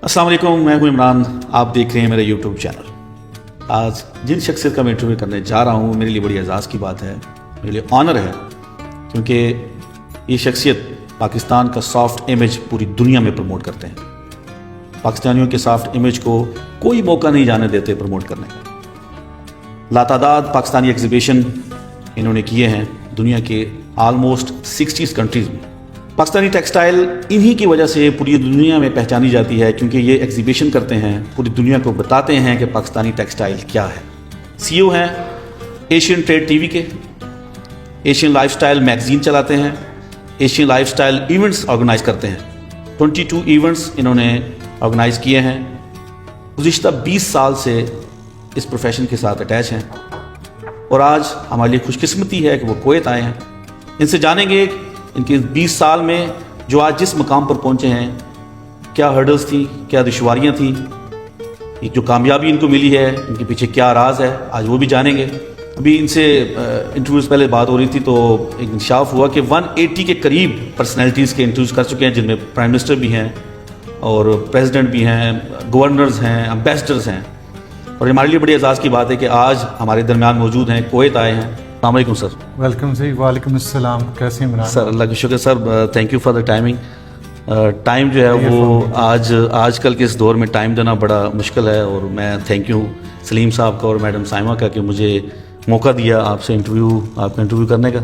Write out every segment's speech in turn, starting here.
السلام علیکم، میں ہوں عمران، آپ دیکھ رہے ہیں میرا یوٹیوب چینل۔ آج جن شخصیت کا میں انٹرویو کرنے جا رہا ہوں میرے لیے بڑی اعزاز کی بات ہے، میرے لیے آنر ہے، کیونکہ یہ شخصیت پاکستان کا سافٹ امیج پوری دنیا میں پروموٹ کرتے ہیں۔ پاکستانیوں کے سافٹ امیج کو کوئی موقع نہیں جانے دیتے پروموٹ کرنے کا۔ لاتعداد پاکستانی ایگزیبیشن انہوں نے کیے ہیں دنیا کے آلموسٹ 60 کنٹریز میں۔ پاکستانی ٹیکسٹائل انہی کی وجہ سے پوری دنیا میں پہچانی جاتی ہے، کیونکہ یہ ایگزیبیشن کرتے ہیں، پوری دنیا کو بتاتے ہیں کہ پاکستانی ٹیکسٹائل کیا ہے۔ سی او ہیں ایشین ٹریڈ ٹی وی کے، ایشین لائف سٹائل میگزین چلاتے ہیں، Asian life style events organise کرتے ہیں۔ 22 ایونٹس انہوں نے آرگنائز کیے ہیں۔ گزشتہ 20 سال سے اس پروفیشن کے ساتھ اٹیچ ہیں، اور آج ہمارے لیے خوش قسمتی ہے کہ وہ کویت آئے ہیں۔ ان سے جانیں گے ان کے 20 سال میں جو آج جس مقام پر پہنچے ہیں، کیا ہرڈلز تھیں، کیا دشواریاں تھیں، یہ جو کامیابی ان کو ملی ہے ان کے پیچھے کیا راز ہے، آج وہ بھی جانیں گے۔ ابھی ان سے انٹرویوز پہلے بات ہو رہی تھی تو ایک انکشاف ہوا کہ 180 کے قریب پرسنالٹیز کے انٹرویوز کر چکے ہیں، جن میں پرائم منسٹر بھی ہیں اور پریزیڈنٹ بھی ہیں، گورنرز ہیں، امبیسڈرز ہیں، اور ہمارے لیے بڑی اعزاز کی بات ہے کہ آج ہمارے درمیان موجود ہیں، کویت آئے ہیں۔ السلام علیکم سر۔ ویلکم جی، وعلیکم السلام، کیسے ہیں عمران؟ سر اللہ کا شکر sir, thank you for the timing. Time جو ہے وہ آج کل کے اس دور میں ٹائم دینا بڑا مشکل ہے، اور میں تھینک یو سلیم صاحب کا اور میڈم سائمہ کا کہ مجھے موقع دیا آپ کا انٹرویو کرنے کا۔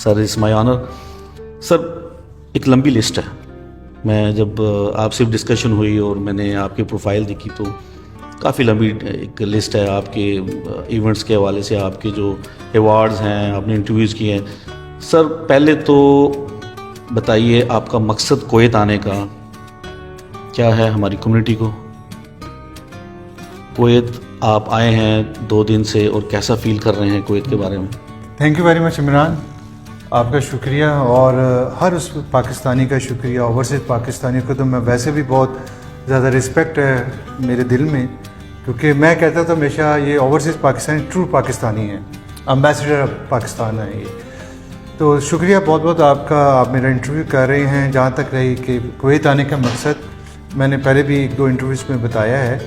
سر از مائی آنر۔ سر ایک لمبی لسٹ ہے، میں جب آپ سے ڈسکشن ہوئی اور میں نے آپ کی پروفائل دیکھی تو کافی لمبی ایک لسٹ ہے آپ کے ایونٹس کے حوالے سے، آپ کے جو ایوارڈز ہیں، آپ نے انٹرویوز کیے ہیں۔ سر پہلے تو بتائیے آپ کا مقصد کویت آنے کا کیا ہے؟ ہماری کمیونٹی کو کویت آپ آئے ہیں 2 دن سے، اور کیسا فیل کر رہے ہیں کویت کے بارے میں؟ Thank you very much Imran, آپ کا شکریہ، اور ہر اس پاکستانی کا شکریہ۔ اوورسیز پاکستانیوں کو تو میں ویسے بھی بہت زیادہ رسپیکٹ ہے میرے دل میں، کیونکہ میں کہتا تھا ہمیشہ یہ اوورسیز پاکستانی ٹرو پاکستانی ہیں، امبیسڈر آف پاکستان ہے یہ۔ تو شکریہ بہت بہت آپ کا، آپ میرا انٹرویو کر رہے ہیں۔ جہاں تک رہی کہ کویت آنے کا مقصد، میں نے پہلے بھی 1-2 انٹرویوز میں بتایا ہے،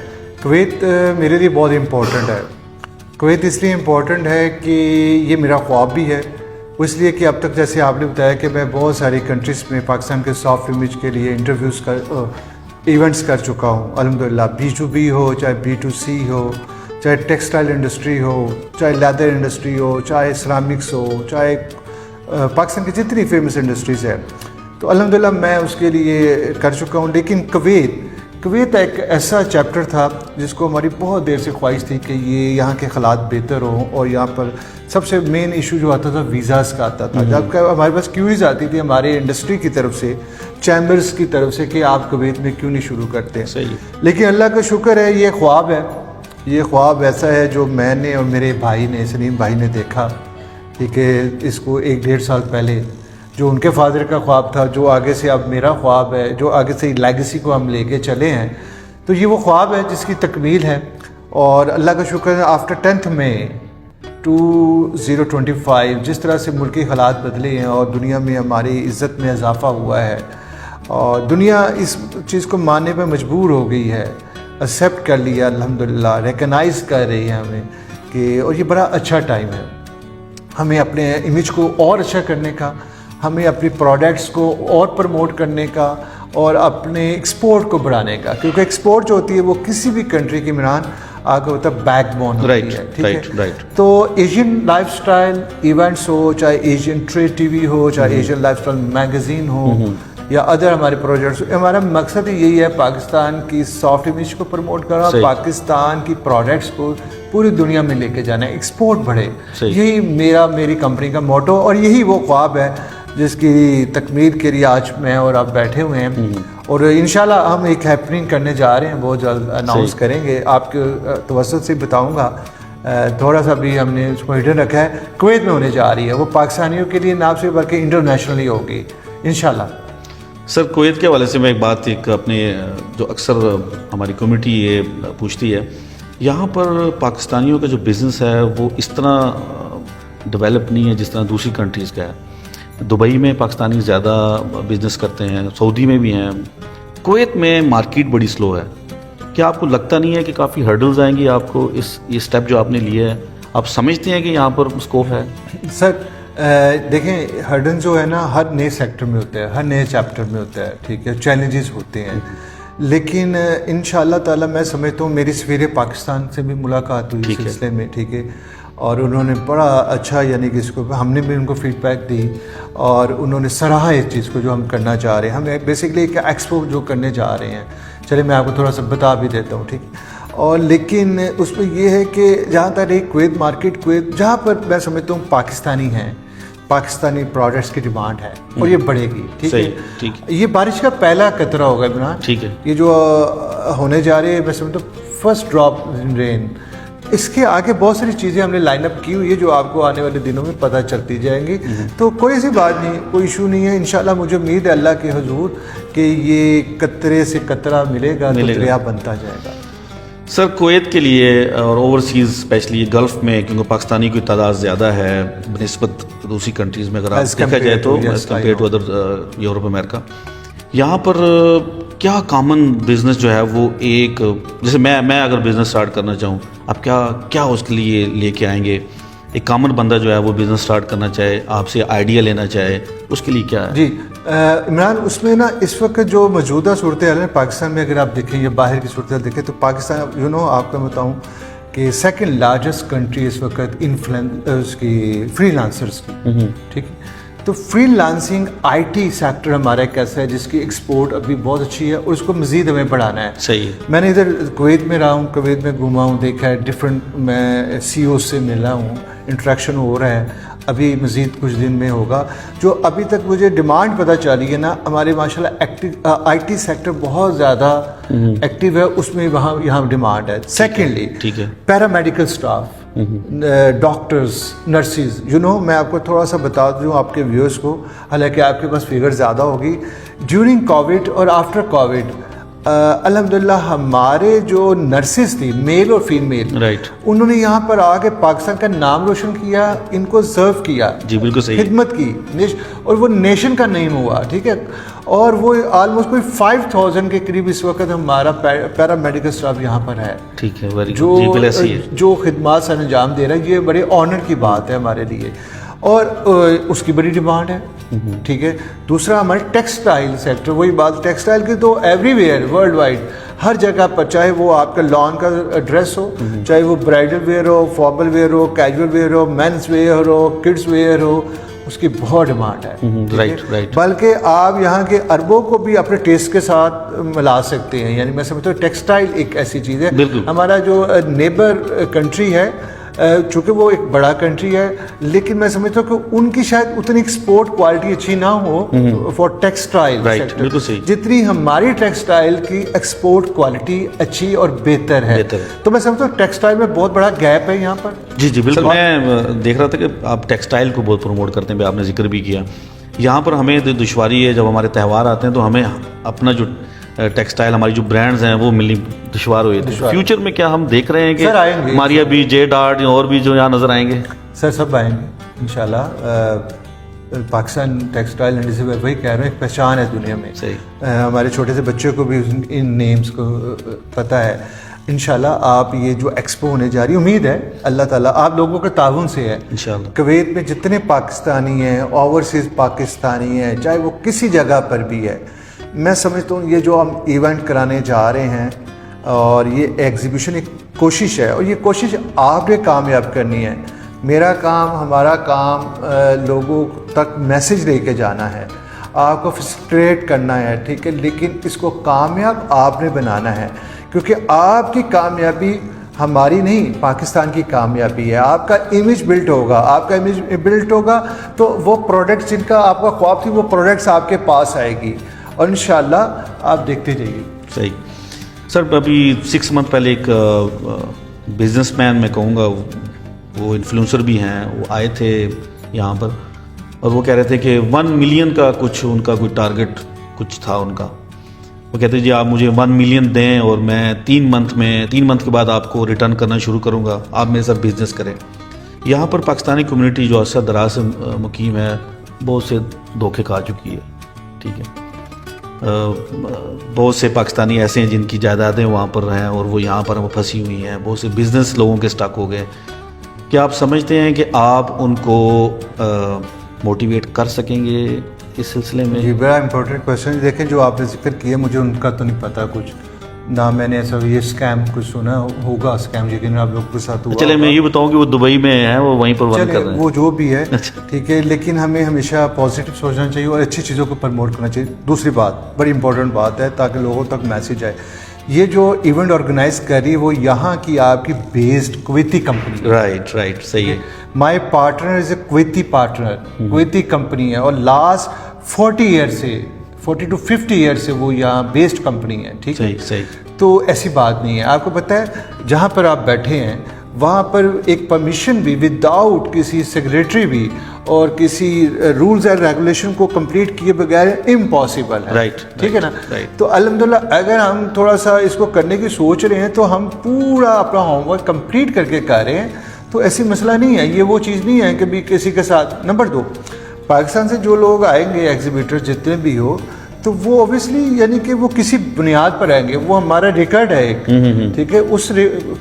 کویت میرے لیے بہت امپورٹنٹ ہے۔ کویت اس لیے امپورٹنٹ ہے کہ یہ میرا خواب بھی ہے، اس لیے کہ اب تک جیسے آپ نے بتایا کہ میں بہت ساری کنٹریز میں پاکستان کے سافٹ امیج کے لیے ایونٹس کر چکا ہوں الحمدللہ، B2B ہو، چاہے B2C ہو، چاہے ٹیکسٹائل انڈسٹری ہو، چاہے لیدر انڈسٹری ہو، چاہے سرامکس ہو، چاہے پاکستان کی جتنی فیمس انڈسٹریز ہیں، تو الحمدللہ میں اس کے لیے کر چکا ہوں۔ لیکن کویت ایک ایسا چیپٹر تھا جس کو ہماری بہت دیر سے خواہش تھی کہ یہ یہاں کے حالات بہتر ہوں، اور یہاں پر سب سے مین ایشو جو آتا تھا ویزاز کا آتا تھا، جب ہمارے پاس کیوریز آتی تھی ہمارے انڈسٹری کی طرف سے، چیمبرز کی طرف سے، کہ آپ کویت میں کیوں نہیں شروع کرتے۔ لیکن اللہ کا شکر ہے، یہ خواب ہے، یہ خواب ایسا ہے جو میں نے اور میرے بھائی نے، سلیم بھائی نے دیکھا، ٹھیک ہے، اس کو 1-1.5 سال پہلے، جو ان کے فادر کا خواب تھا، جو آگے سے اب میرا خواب ہے، جو آگے سے لیگیسی کو ہم لے کے چلے ہیں، تو یہ وہ خواب ہے جس کی تکمیل ہے۔ اور اللہ کا شکر ہے، آفٹر 10 مئی 2025 جس طرح سے ملکی حالات بدلے ہیں اور دنیا میں ہماری عزت میں اضافہ ہوا ہے، اور دنیا اس چیز کو ماننے پہ مجبور ہو گئی ہے، ایکسیپٹ کر لیا الحمدللہ، ریکگنائز کر رہی ہے ہمیں کہ، اور یہ بڑا اچھا ٹائم ہے ہمیں اپنے امیج کو اور اچھا کرنے کا، ہمیں اپنی پروڈکٹس کو اور پروموٹ کرنے کا، اور اپنے ایکسپورٹ کو بڑھانے کا، کیونکہ ایکسپورٹ جو ہوتی ہے وہ کسی بھی کنٹری کی عمران آگے ہوتا ہے بیک بون ہوتی ہے، ٹھیک ہے۔ تو ایشین لائف سٹائل ایونٹس ہو، چاہے ایشین ٹریڈ ٹی وی ہو، چاہے ایشین لائف سٹائل میگزین ہو، یا ادر ہمارے پروجیکٹس، ہمارا مقصد یہی ہے پاکستان کی سافٹ امیج کو پروموٹ کرنا، پاکستان کی پروڈکٹس کو پوری دنیا میں لے کے جانا ہے، ایکسپورٹ بڑھے۔ یہی میری کمپنی کا موٹو، اور یہی وہ خواب ہے جس کی تکمیل کے لیے آج میں اور آپ بیٹھے ہوئے ہیں، اور انشاءاللہ ہم ایک ہیپننگ کرنے جا رہے ہیں، بہت جلد اناؤنس کریں گے، آپ کے توسط سے بتاؤں گا، تھوڑا سا بھی ہم نے اس کو ہڈن رکھا ہے، کویت میں ہونے جا رہی ہے، وہ پاکستانیوں کے لیے نہ صرف بلکہ انٹرنیشنلی ہوگی انشاءاللہ۔ سر کویت کے حوالے سے میں ایک بات، اپنے جو اکثر ہماری کمیونٹی یہ پوچھتی ہے، یہاں پر پاکستانیوں کا جو بزنس ہے وہ اس طرح ڈیولپ نہیں ہے جس طرح دوسری کنٹریز کا ہے۔ دبئی میں پاکستانی زیادہ بزنس کرتے ہیں، سعودی میں بھی ہیں، کویت میں مارکیٹ بڑی سلو ہے, کیا آپ کو لگتا نہیں ہے کہ کافی ہرڈلز آئیں گی آپ کو یہ اسٹیپ جو آپ نے لیا ہے؟ آپ سمجھتے ہیں کہ یہاں پر اسکوپ ہے؟ سر دیکھیں, ہرڈن جو ہے نا ہر نئے سیکٹر میں ہوتا ہے, ہر نئے چیپٹر میں ہوتا ہے, ٹھیک ہے, چیلنجز ہوتے ہیں, لیکن انشاءاللہ تعالی میں سمجھتا ہوں میری سفیر پاکستان سے بھی ملاقات ہوئی اس سلسلے میں, ٹھیک ہے, اور انہوں نے بڑا اچھا یعنی کہ اس کو ہم نے بھی ان کو فیڈ بیک دی اور انہوں نے سراہا اس چیز کو جو ہم کرنا چاہ رہے ہیں. ہم بیسکلی ایک ایکسپو جو کرنے جا رہے ہیں, چلے میں آپ کو تھوڑا سا بتا بھی دیتا ہوں, ٹھیک, اور لیکن اس میں یہ ہے کہ جہاں تک ایک کویت مارکیٹ, کویت جہاں پر میں سمجھتا ہوں پاکستانی ہیں, پاکستانی پروڈکٹس کی ڈیمانڈ ہے اور یہ بڑھے گی, ٹھیک ہے. یہ بارش کا پہلا قطرہ ہوگا عمران, ٹھیک ہے, یہ جو ہونے جا رہے ہیں میں سمجھتا ہوں فرسٹ ڈراپ رین. اس کے آگے بہت ساری چیزیں ہم نے لائن اپ کی ہوئی ہے جو آپ کو آنے والے دنوں میں پتہ چلتی جائیں گی, تو کوئی ایسی بات نہیں, کوئی ایشو نہیں ہے. انشاءاللہ مجھے امید ہے اللہ کے حضور کہ یہ قطرے سے قطرہ ملے گا تو دریا بنتا جائے گا. سر کویت کے لیے اور اوورسیز اسپیشلی گلف میں, کیونکہ پاکستانی کی تعداد زیادہ ہے بنسبت دوسری کنٹریز میں, اگر آپ دیکھا جائے تو as compare to other Europe امریکہ, یہاں پر کیا کامن بزنس جو ہے وہ ایک, جیسے میں اگر بزنس اسٹارٹ کرنا چاہوں, آپ کیا اس کے لیے لے کے آئیں گے؟ ایک کامن بندہ جو ہے وہ بزنس اسٹارٹ کرنا چاہے, آپ سے آئیڈیا لینا چاہے, اس کے لیے کیا ہے؟ جی عمران, اس میں نا اس وقت جو موجودہ صورتحال ہے پاکستان میں, اگر آپ دیکھیں یا باہر کی صورتحال دیکھیں تو پاکستان آپ کو بتاؤں کہ سیکنڈ لارجسٹ کنٹری اس وقت اس کی فری لانسرس کی, ٹھیک ہے. تو free lancing I T sector ہمارا ایک ایسا ہے جس کی ایکسپورٹ ابھی بہت اچھی ہے اور اس کو مزید ہمیں بڑھانا ہے. صحیح. میں نے ادھر کویت میں رہا ہوں, کویت میں گھوما ہوں, دیکھا ہے ڈفرینٹ, میں سی او سے ملا ہوں, انٹریکشن ہو رہا ہے, ابھی مزید کچھ دن میں ہوگا. جو ابھی تک مجھے ڈیمانڈ پتہ چلی ہے نا, ہمارے ماشاءاللہ آئی ٹی سیکٹر بہت زیادہ ایکٹیو ہے, اس میں یہاں ڈیمانڈ ہے. سیکنڈلی ٹھیک ہے, پیرامیڈیکل اسٹاف, ڈاکٹرز, نرسز, میں آپ کو تھوڑا سا بتا دوں آپ کے ویورز کو, حالانکہ آپ کے پاس فگر زیادہ ہوگی. ڈیورنگ کووڈ اور آفٹر کووڈ الحمدللہ ہمارے جو نرسز تھی, میل اور فیمیل, رائٹ, انہوں نے یہاں پر آ کے پاکستان کا نام روشن کیا, ان کو سرو کیا, جی بالکل صحیح, خدمت کی, اور وہ نیشن کا نیم ہوا, ٹھیک ہے. اور وہ آلموسٹ کوئی 5000 کے قریب اس وقت ہمارا پیرامیڈیکل اسٹاف یہاں پر ہے, ٹھیک ہے, جو خدمات سے انجام دے رہا ہے. یہ بڑے آنر کی بات ہے ہمارے لیے, اور اس کی بڑی ڈیمانڈ ہے, ٹھیک ہے. دوسرا ہمارے ٹیکسٹائل سیکٹر, وہی بات, ٹیکسٹائل کی تو ایوری ویئر ورلڈ وائڈ ہر جگہ پر, چاہے وہ آپ کا لان کا ڈریس ہو, چاہے وہ برائڈل ویئر ہو, فارمل ویئر ہو, کیجول ویئر ہو, مینس ویئر ہو, کڈس ویئر ہو, اس کی بہت ڈیمانڈ ہے. بلکہ آپ یہاں کے اربوں کو بھی اپنے ٹیسٹ کے ساتھ ملا سکتے ہیں. یعنی میں سمجھتا ہوں ٹیکسٹائل ایک ایسی چیز ہے. ہمارا جو نیبر کنٹری ہے, چونکہ وہ ایک بڑا کنٹری ہے, لیکن میں سمجھتا ہوں کہ ان کی شاید اتنی ایکسپورٹ کوالٹی اچھی نہ ہو فار ٹیکسٹائل سیکٹر جتنی ہماری ٹیکسٹائل کی ایکسپورٹ کوالٹی اچھی اور بہتر ہے. تو میں سمجھتا ہوں ٹیکسٹائل میں بہت بڑا گیپ ہے یہاں پر. جی بالکل, میں دیکھ رہا تھا کہ آپ ٹیکسٹائل کو بہت پروموٹ کرتے ہیں, آپ نے ذکر بھی کیا. یہاں پر ہمیں دشواری ہے, جب ہمارے تہوار آتے ہیں تو ہمیں اپنا جو ٹیکسٹائل, ہماری جو برانڈز ہیں وہ ملنی دشوار ہوئی تھی. فیوچر میں کیا ہم دیکھ رہے ہیں کہ ہماریا بھی, جے ڈارٹ اور بھی جو یہاں نظر آئیں گے؟ سر سب آئیں گے انشاءاللہ. پاکستان ٹیکسٹائل انڈسٹری میں وہی کہہ رہے ہیں, ایک پہچان ہے دنیا میں. ہمارے چھوٹے سے بچوں کو بھی ان نیمز کو پتہ ہے. انشاءاللہ آپ یہ جو ایکسپو ہونے جا رہی ہے, امید ہے اللہ تعالیٰ آپ لوگوں کے تعاون سے ہے انشاءاللہ. کویت میں جتنے پاکستانی ہیں, اوورسیز پاکستانی ہیں, چاہے وہ کسی جگہ پر بھی ہے, میں سمجھتا ہوں یہ جو ہم ایونٹ کرانے جا رہے ہیں اور یہ ایگزیبیشن ایک کوشش ہے, اور یہ کوشش آپ نے کامیاب کرنی ہے. میرا کام, ہمارا کام لوگوں تک میسج لے کے جانا ہے, آپ کو فیسیلیٹیٹ کرنا ہے, ٹھیک ہے, لیکن اس کو کامیاب آپ نے بنانا ہے, کیونکہ آپ کی کامیابی ہماری نہیں, پاکستان کی کامیابی ہے. آپ کا امیج بلڈ ہوگا, آپ کا امیج بلڈ ہوگا تو وہ پروڈکٹس جن کا آپ کا خواب تھی وہ پروڈکٹس آپ کے پاس آئے گی, اور انشاءاللہ آپ دیکھتے جائیے. صحیح. سر ابھی 6 منتھ پہلے ایک بزنس مین میں کہوں گا, وہ انفلوئنسر بھی ہیں, وہ آئے تھے یہاں پر اور وہ کہہ رہے تھے کہ 1 ملین کا کچھ ان کا کوئی ٹارگٹ کچھ تھا ان کا. وہ کہتے جی آپ مجھے 1 ملین دیں اور میں 3 منتھ کے بعد آپ کو ریٹرن کرنا شروع کروں گا, آپ میرے ساتھ بزنس کریں. یہاں پر پاکستانی کمیونٹی جو عرصہ دراز سے مقیم ہے بہت سے دھوکے کھا چکی ہے, ٹھیک ہے. بہت سے پاکستانی ایسے ہیں جن کی جائیدادیں وہاں پر ہیں اور وہ یہاں پر پھنسی ہوئی ہیں, بہت سے بزنس لوگوں کے سٹک ہو گئے. کیا آپ سمجھتے ہیں کہ آپ ان کو موٹیویٹ کر سکیں گے اس سلسلے میں؟ جی, بڑا امپورٹنٹ کویشچن. دیکھیں جو آپ نے ذکر کیا مجھے ان کا تو نہیں پتا کچھ, نہ میں نے ایسا یہ اسکیم کچھ سنا ہوگا. اسکیم یقیناً آپ لوگوں کے ساتھ ہوا. چلے میں یہ بتاؤں کہ وہ دبئی میں ہیں, وہ وہیں پر ورک کر رہے ہیں. وہ جو بھی ہے ٹھیک ہے, لیکن ہمیں ہمیشہ پازیٹیو سوچنا چاہیے اور اچھی چیزوں کو پروموٹ کرنا چاہیے. دوسری بات بڑی امپورٹنٹ بات ہے تاکہ لوگوں تک میسیج آئے, یہ جو ایونٹ آرگنائز کر رہی ہے وہ یہاں کی آپ کی بیسڈ کویتی کمپنی. رائٹ صحیح ہے. My partner is a Kuwaiti partner, Kuwaiti company ہے اور لاسٹ 40 ایئر سے 40 to 50 ایئر سے وہ یہاں بیسڈ کمپنی ہے. ٹھیک ہے, صحیح. تو ایسی بات نہیں ہے. آپ کو پتہ ہے جہاں پر آپ بیٹھے ہیں وہاں پر ایک پرمیشن بھی وداؤٹ کسی سیکریٹری بھی اور کسی رولز اینڈ ریگولیشن کو کمپلیٹ کیے بغیر امپاسبل ہے. رائٹ, ٹھیک ہے نا. تو الحمدللہ اگر ہم تھوڑا سا اس کو کرنے کی سوچ رہے ہیں تو ہم پورا اپنا ہوم ورک کمپلیٹ کر کے کر رہے ہیں, تو ایسی مسئلہ نہیں ہے. یہ وہ چیز نہیں ہے کہ بھی کسی کے ساتھ. نمبر 2, پاکستان سے جو لوگ آئیں گے ایگزیبیٹر جتنے بھی ہو تو وہ اوبیسلی یعنی کہ وہ کسی بنیاد پر آئیں گے. وہ ہمارا ریکارڈ ہے ایک, ٹھیک ہے, اس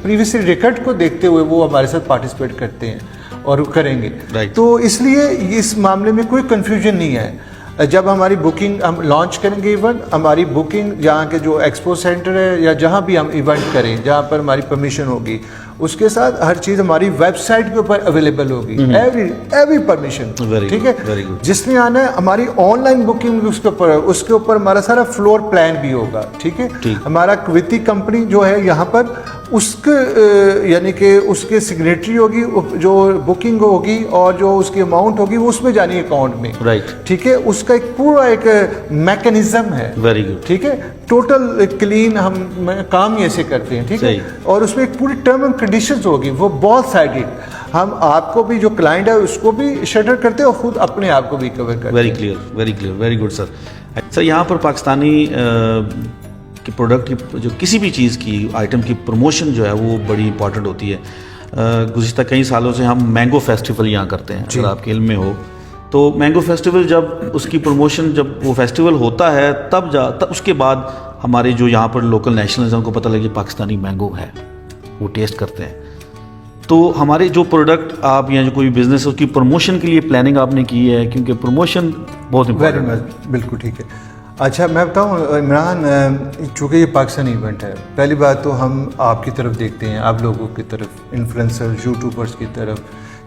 پریویس ریکارڈ کو دیکھتے ہوئے وہ ہمارے ساتھ پارٹیسپیٹ کرتے ہیں اور کریں گے. تو اس لیے اس معاملے میں کوئی کنفیوژن نہیں ہے. جب ہماری بکنگ ہم لانچ کریں گے ایونٹ, ہماری بکنگ جہاں کے جو ایکسپو سینٹر ہے یا جہاں بھی ہم ایونٹ کریں جہاں پر ہماری پرمیشن ہوگی اس کے ساتھ ہر چیز ہماری ویب سائٹ کے اوپر اویلیبل ہوگی. Every permission. ٹھیک ہے, جس نے آنا ہے ہماری آن لائن بکنگ اس کے اوپر ہمارا سارا فلور پلان بھی ہوگا. ٹھیک ہے, ہمارا کویتی کمپنی جو ہے یہاں پر اس کے یعنی کہ اس کے سگریٹری ہوگی, جو بکنگ ہوگی اور جو اس کی اماؤنٹ ہوگی وہ اس میں جانی اکاؤنٹ میں. رائٹ. ٹھیک ہے, اس کا ایک پورا ایک میکینزم ہے. Very good. ٹھیک ہے, ٹوٹل کلین ہم کام ہی ایسے کرتے ہیں. ٹھیک ہے, اور اس میں ایک پوری ٹرم اینڈ کنڈیشنز ہوگی, وہ بہت سائڈڈ. ہم آپ کو بھی جو کلائنٹ ہے اس کو بھی شٹر کرتے ہیں اور خود اپنے آپ کو بھی کور کرتے ہیں. ویری کلیئر, ویری گڈ سر. سر یہاں پر پاکستانی کہ پروڈکٹ کی جو کسی بھی چیز کی آئٹم کی پروموشن جو ہے وہ بڑی امپورٹنٹ ہوتی ہے. گزشتہ کئی سالوں سے ہم مینگو فیسٹیول یہاں کرتے ہیں, اگر آپ کے علم میں ہو تو. مینگو فیسٹیول جب اس کی پروموشن جب وہ فیسٹیول ہوتا ہے تب اس کے بعد ہمارے جو یہاں پر لوکل نیشنلز ہیں ان کو پتہ لگے پاکستانی مینگو ہے, وہ ٹیسٹ کرتے ہیں. تو ہمارے جو پروڈکٹ آپ یا جو کوئی بزنس ہے اس کی پروموشن کے لیے پلاننگ آپ نے کی ہے, کیونکہ پروموشن بہت امپورٹنٹ ہے. بالکل ٹھیک ہے. اچھا میں بتاؤں عمران, چونکہ یہ پاکستانی ایونٹ ہے, پہلی بات تو ہم آپ کی طرف دیکھتے ہیں, آپ لوگوں کی طرف, انفلوئنسر یوٹیوبرس کی طرف,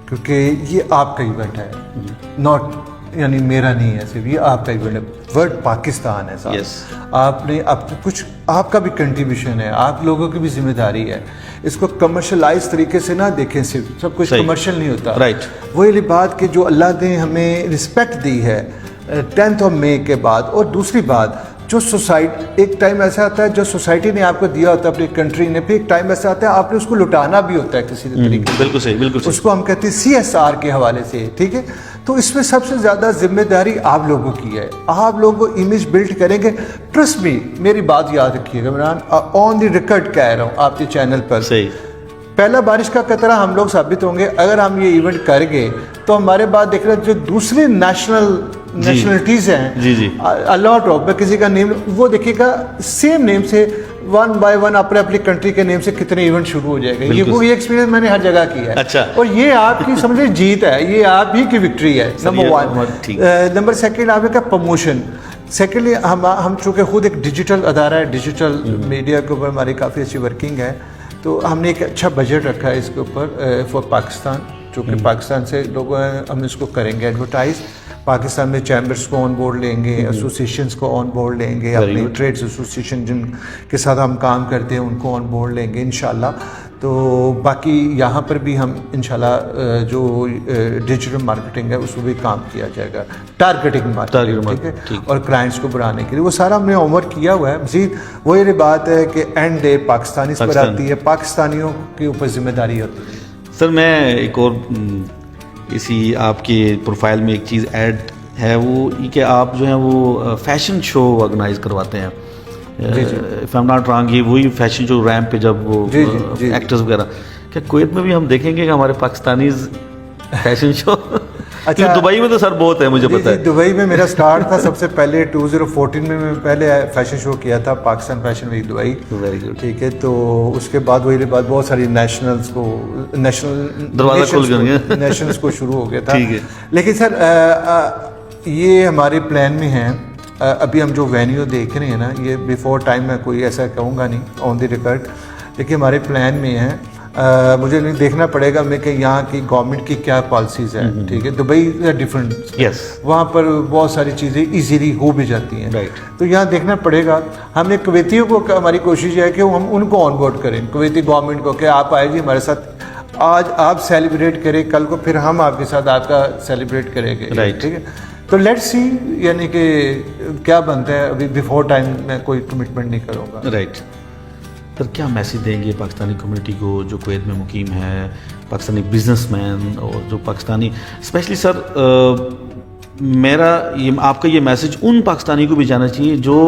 کیونکہ یہ آپ کا ایونٹ ہے, ناٹ یعنی میرا نہیں ہے صرف, یہ آپ کا ایونٹ ہے. ورلڈ پاکستان ہے صاحب. آپ نے اب کچھ آپ کا بھی کنٹریبیوشن ہے, آپ لوگوں کی بھی ذمہ داری ہے. اس کو کمرشلائز طریقے سے نہ دیکھیں, صرف سب کچھ کمرشل نہیں ہوتا. رائٹ. وہی بات کہ جو اللہ نے ہمیں رسپیکٹ دی ہے 10th of May کے بعد, اور دوسری بات جو سوسائٹی, ایک ٹائم ایسا آتا ہے جو سوسائٹی نے آپ کو دیا ہوتا ہے اپنی کنٹری نے, پھر ایک ٹائم ایسا آتا ہے آپ نے اس کو لٹانا بھی ہوتا ہے کسی طریقے سے. بالکل صحیح, بالکل صحیح. اس کو ہم کہتے ہیں CSR کے حوالے سے. ٹھیک ہے, تو اس میں سب سے زیادہ ذمہ داری آپ لوگوں کی ہے. آپ لوگ امیج بلڈ کریں گے. ٹرسٹ می, میری بات یاد رکھیے گا عمران, آن دی ریکارڈ کہہ رہا ہوں آپ کے چینل پر, صحیح, پہلا بارش کا قطرہ ہم لوگ ثابت ہوں گے اگر ہم یہ ایونٹ کر گئے. تو ہمارے بعد دیکھ رہے جو دوسری نیشنلٹیز ہیں, جی الاٹ آف, میں کسی کا نیم, وہ دیکھیے گا سیم نیم سے 1 by 1 اپنے اپنی کنٹری کے نیم سے کتنے ایونٹ شروع ہو جائے گا. یہ وہ ایکسپیرینس میں نے ہر جگہ کیا ہے. اچھا. اور یہ آپ کی سمجھے جیت ہے, یہ آپ ہی کی وکٹری ہے. نمبر 1. نمبر 2 آپ کا پروموشن. سیکنڈلی ہم چونکہ خود ایک ڈیجیٹل ادارہ ہے, ڈیجیٹل میڈیا کے اوپر ہماری کافی اچھی ورکنگ ہے, تو ہم نے ایک اچھا بجٹ رکھا ہے اس کے اوپر فار پاکستان, چونکہ پاکستان سے لوگ ہم اس کو کریں گے ایڈورٹائز. پاکستان میں چیمبرس کو آن بورڈ لیں گے, ایسوسیشنس کو آن بورڈ لیں گے, اپنے ٹریڈس ایسوسیشن جن کے ساتھ ہم کام کرتے ہیں ان کو آن بورڈ لیں گے انشاءاللہ. تو باقی یہاں پر بھی ہم انشاءاللہ جو ڈیجیٹل مارکیٹنگ ہے اس کو بھی کام کیا جائے گا, ٹارگیٹنگ مارکیٹنگ, ٹھیک ہے, اور کلائنٹس کو بڑھانے کے لیے وہ سارا ہم نے ہوم ورک کیا ہوا ہے. مزید وہی بات ہے کہ اینڈ ڈے پاکستانیز پر آتی ہے, پاکستانیوں کے اوپر ذمہ داری ہوتی ہے. سر میں ایک اور اسی آپ کے پروفائل میں ایک چیز ایڈ ہے, وہ یہ کہ آپ جو ہیں وہ فیشن شو آرگنائز کرواتے ہیں. If I am not wrong, یہ وہی فیشن شو ریمپ پہ جب وہ ایکٹرز وغیرہ, کیا کویت میں بھی ہم دیکھیں گے کہ ہمارے پاکستانیز فیشن شو اچھا دبئی میں تو سر بہت ہے مجھے پتا ہے. دبئی میں میرا سٹارٹ تھا سب سے پہلے 2014 میں پہلے فیشن شو کیا تھا Pakistan fashion week Dubai. Very good. ٹھیک ہے, تو اس کے بعد وہی بات بہت ساری نیشنلز کو شروع ہو گیا تھا. لیکن سر یہ ہمارے پلان میں ہیں. ابھی ہم جو وینیو دیکھ رہے ہیں نا, یہ بیفور ٹائم میں کوئی ایسا کہوں گا نہیں آن دی ریکارڈ, لیکن ہمارے پلان میں ہیں. مجھے نہیں دیکھنا پڑے گا میں کہ یہاں کی گورنمنٹ کی کیا پالیسیز ہیں. ٹھیک ہے, دبئی ڈفرینٹ, وہاں پر بہت ساری چیزیں ایزیلی ہو بھی جاتی ہیں. تو یہاں دیکھنا پڑے گا. ہم نے کویتیوں کو, ہماری کوشش ہے کہ ہم ان کو آن بورڈ کریں, کویتی گورنمنٹ کو, کہ آپ آئے جی ہمارے ساتھ, آج آپ سیلیبریٹ کریں, کل کو پھر ہم آپ کے ساتھ آپ کا سیلیبریٹ کریں گے. ٹھیک ہے, تو لیٹ سی یعنی کہ کیا بنتا ہے. ابھی بیفور ٹائم میں کوئی کمٹمنٹ نہیں کروں گا. رائٹ سر, کیا میسیج دیں گے پاکستانی کمیونٹی کو جو کویت میں مقیم ہے, پاکستانی بزنس مین اور جو پاکستانی, اسپیشلی سر میرا یہ آپ کا یہ میسیج ان پاکستانی کو بھی جانا چاہیے جو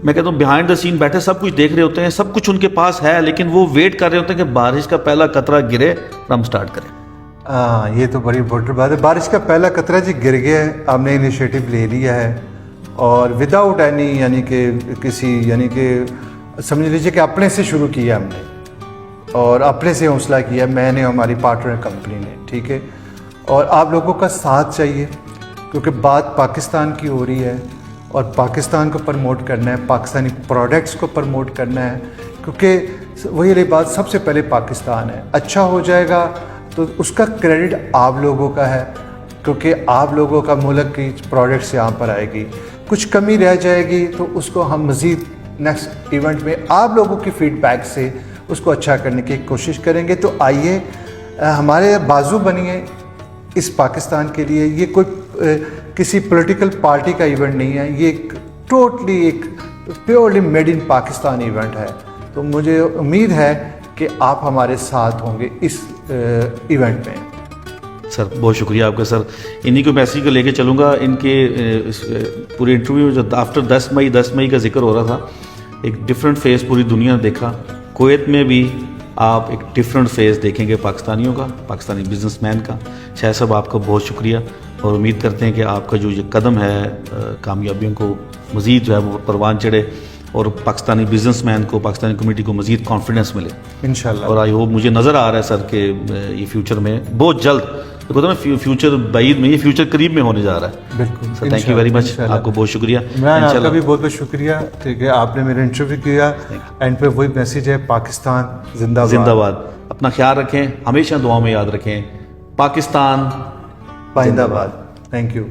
میں کہتا ہوں بیہائنڈ دا سین بیٹھے سب کچھ دیکھ رہے ہوتے ہیں, سب کچھ ان کے پاس ہے, لیکن وہ ویٹ کر رہے ہوتے ہیں کہ بارش کا پہلا قطرہ گرے اور ہم سٹارٹ کریں. یہ تو بڑی امپورٹنٹ بات ہے. بارش کا پہلا قطرہ جی گر گیا ہے, آپ نے انیشیٹو لے لیا ہے, اور وداؤٹ اینی یعنی کہ کسی یعنی کہ سمجھ لیجیے کہ اپنے سے شروع کیا ہم نے, اور اپنے سے حوصلہ کیا میں نے, ہماری پارٹنر کمپنی نے. ٹھیک ہے, اور آپ لوگوں کا ساتھ چاہیے, کیونکہ بات پاکستان کی ہو رہی ہے, اور پاکستان کو پروموٹ کرنا ہے, پاکستانی پروڈکٹس کو پروموٹ کرنا ہے, کیونکہ وہی رہی بات, سب سے پہلے پاکستان ہے. اچھا ہو جائے گا تو اس کا کریڈٹ آپ لوگوں کا ہے, کیونکہ آپ لوگوں کا ملک کی پروڈکٹس یہاں پر آئے گی. کچھ کمی رہ جائے گی تو اس کو ہم مزید نیکسٹ ایونٹ میں آپ لوگوں کی فیڈ بیک سے اس کو اچھا کرنے کی کوشش کریں گے. تو آئیے ہمارے بازو بنیے اس پاکستان کے لیے. یہ کوئی کسی پولیٹیکل پارٹی کا ایونٹ نہیں ہے, یہ ٹوٹلی ایک purely made in Pakistan event ہے. تو مجھے امید ہے کہ آپ ہمارے ساتھ ہوں گے اس ایونٹ میں. سر بہت شکریہ آپ کا سر. انہی کو میسیج کو لے کے چلوں گا. ان کے پورے انٹرویو میں جو آفٹر 10 مئی کا ذکر ہو رہا تھا, ایک ڈفرینٹ فیس پوری دنیا نے دیکھا. کویت میں بھی آپ ایک ڈفرینٹ فیس دیکھیں گے پاکستانیوں کا, پاکستانی بزنس مین کا. شاہ صاحب آپ کا بہت شکریہ, اور امید کرتے ہیں کہ آپ کا جو یہ قدم ہے کامیابیوں کو مزید جو ہے وہ پروان چڑھے, اور پاکستانی بزنس مین کو, پاکستانی کمیونٹی کو مزید کانفیڈنس ملے انشاءاللہ. اور آئی ہوپ, مجھے نظر آ رہا ہے سر کہ یہ فیوچر میں بہت جلد, دیکھو نا فیوچر بعید میں, یہ فیوچر قریب میں ہونے جا رہا ہے. بالکل سر, تھینک یو ویری مچ, آپ کو بہت شکریہ. عمران آپ کا بھی بہت بہت شکریہ. ٹھیک ہے, آپ نے میرا انٹرویو کیا, اینڈ پہ وہی میسیج ہے, پاکستان زندہ باد. اپنا خیال رکھیں, ہمیشہ دعاؤں میں یاد رکھیں, پاکستان پائندہ باد. Thank you.